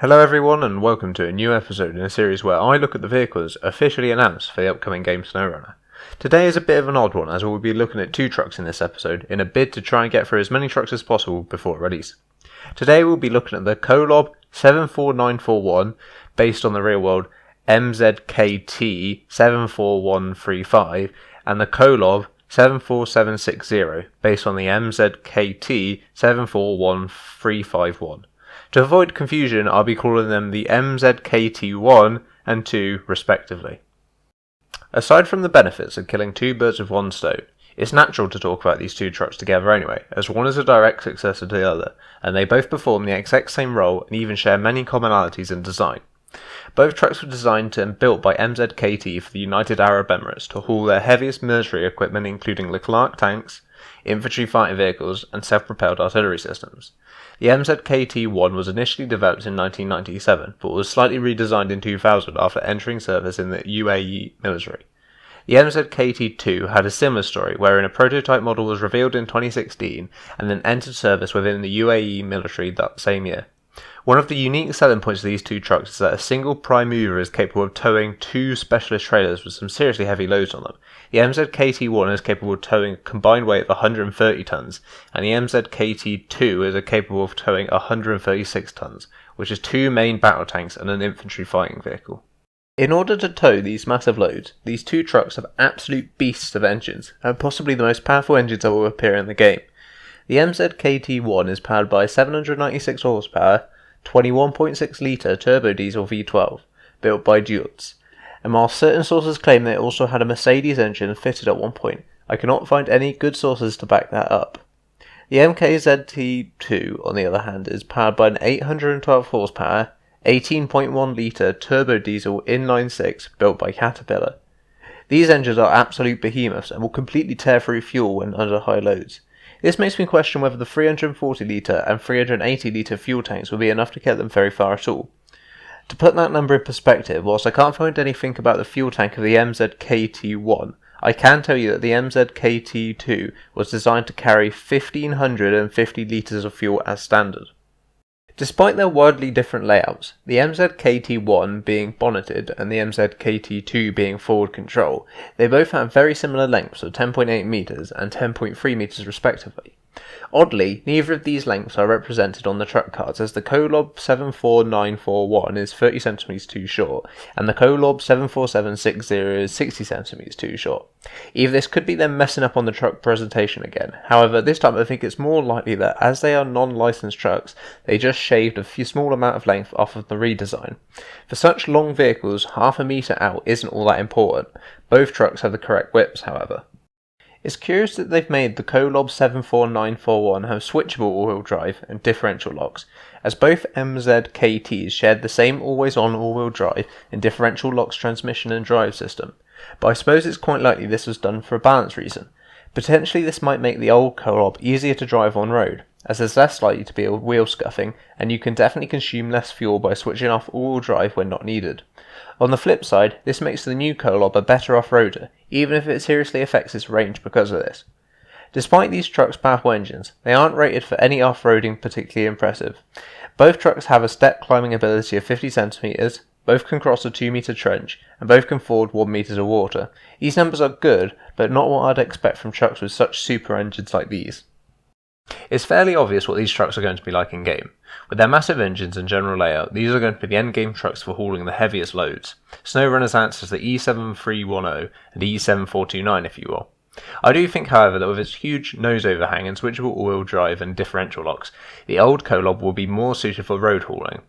Hello everyone and welcome to a new episode in a series where I look at the vehicles officially announced for the upcoming game Snowrunner. Today is a bit of an odd one as we'll be looking at two trucks in this episode in a bid to try and get through as many trucks as possible before release. Today we'll be looking at the Kolob 74941 based on the real world MZKT 74135 and the Kolob 74760 based on the MZKT 741351. To avoid confusion, I'll be calling them the MZKT1 and 2 respectively. Aside from the benefits of killing two birds with one stone, it's natural to talk about these two trucks together anyway, as one is a direct successor to the other, and they both perform the exact same role and even share many commonalities in design. Both trucks were designed and built by MZKT for the United Arab Emirates to haul their heaviest military equipment including Leclerc tanks, infantry fighting vehicles and self-propelled artillery systems. The MZKT-1 was initially developed in 1997, but was slightly redesigned in 2000 after entering service in the UAE military. The MZKT-2 had a similar story, wherein a prototype model was revealed in 2016 and then entered service within the UAE military that same year. One of the unique selling points of these two trucks is that a single prime mover is capable of towing two specialist trailers with some seriously heavy loads on them. The MZKT-1 is capable of towing a combined weight of 130 tons, and the MZKT-2 is capable of towing 136 tons, which is two main battle tanks and an infantry fighting vehicle. In order to tow these massive loads, these two trucks have absolute beasts of engines, and possibly the most powerful engines that will appear in the game. The MZKT-1 is powered by 796 horsepower, 21.6 litre turbo diesel V12, built by Duals, and while certain sources claim that it also had a Mercedes engine fitted at one point, I cannot find any good sources to back that up. The MZKT-2, on the other hand, is powered by an 812 horsepower, 18.1 litre turbo diesel inline-six built by Caterpillar. These engines are absolute behemoths and will completely tear through fuel when under high loads. This makes me question whether the 340 litre and 380 litre fuel tanks will be enough to get them very far at all. To put that number in perspective, whilst I can't find anything about the fuel tank of the MZKT-1, I can tell you that the MZKT-2 was designed to carry 1550 litres of fuel as standard. Despite their wildly different layouts, the MZKT-1 being bonneted and the MZKT-2 being forward control, they both have very similar lengths of 10.8 metres and 10.3 metres respectively. Oddly, neither of these lengths are represented on the truck cards, as the Kolob 74941 is 30 cm too short, and the Kolob 74760 is 60 cm too short. Either this could be them messing up on the truck presentation again, however this time I think it's more likely that as they are non-licensed trucks, they just shaved a small amount of length off of the redesign. For such long vehicles, half a metre out isn't all that important. Both trucks have the correct widths, however. It's curious that they've made the Kolob 74941 have switchable all-wheel drive and differential locks, as both MZKTs shared the same always-on all-wheel drive and differential locks transmission and drive system, but I suppose it's quite likely this was done for a balance reason. Potentially this might make the old Kolob easier to drive on road, as there's less likely to be a wheel scuffing, and you can definitely consume less fuel by switching off all-wheel drive when not needed. On the flip side, this makes the new Kolob a better off-roader, even if it seriously affects its range because of this. Despite these trucks' powerful engines, they aren't rated for any off-roading particularly impressive. Both trucks have a step climbing ability of 50 cm, both can cross a 2 metre trench, and both can ford 1 metre of water. These numbers are good, but not what I'd expect from trucks with such super engines like these. It's fairly obvious what these trucks are going to be like in game. With their massive engines and general layout, these are going to be the end-game trucks for hauling the heaviest loads. Snowrunner's answers the E7310 and E7429 if you will. I do think, however, that with its huge nose overhang and switchable all-wheel drive and differential locks, the old Kolob will be more suited for road hauling.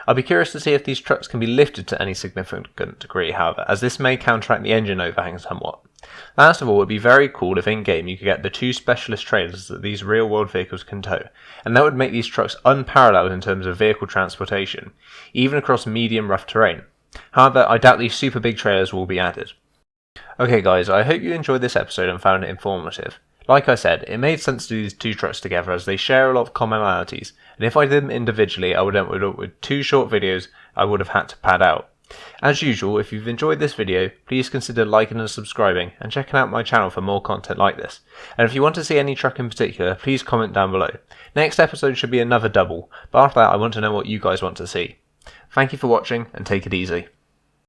I'll be curious to see if these trucks can be lifted to any significant degree, however, as this may counteract the engine overhang somewhat. Last of all, it would be very cool if in-game you could get the two specialist trailers that these real-world vehicles can tow, and that would make these trucks unparalleled in terms of vehicle transportation, even across medium rough terrain. However, I doubt these super big trailers will be added. Okay guys, I hope you enjoyed this episode and found it informative. Like I said, it made sense to do these two trucks together as they share a lot of commonalities, and if I did them individually I would end up with two short videos I would have had to pad out. As usual, if you've enjoyed this video, please consider liking and subscribing and checking out my channel for more content like this. And if you want to see any truck in particular, please comment down below. Next episode should be another double, but after that I want to know what you guys want to see. Thank you for watching, and take it easy.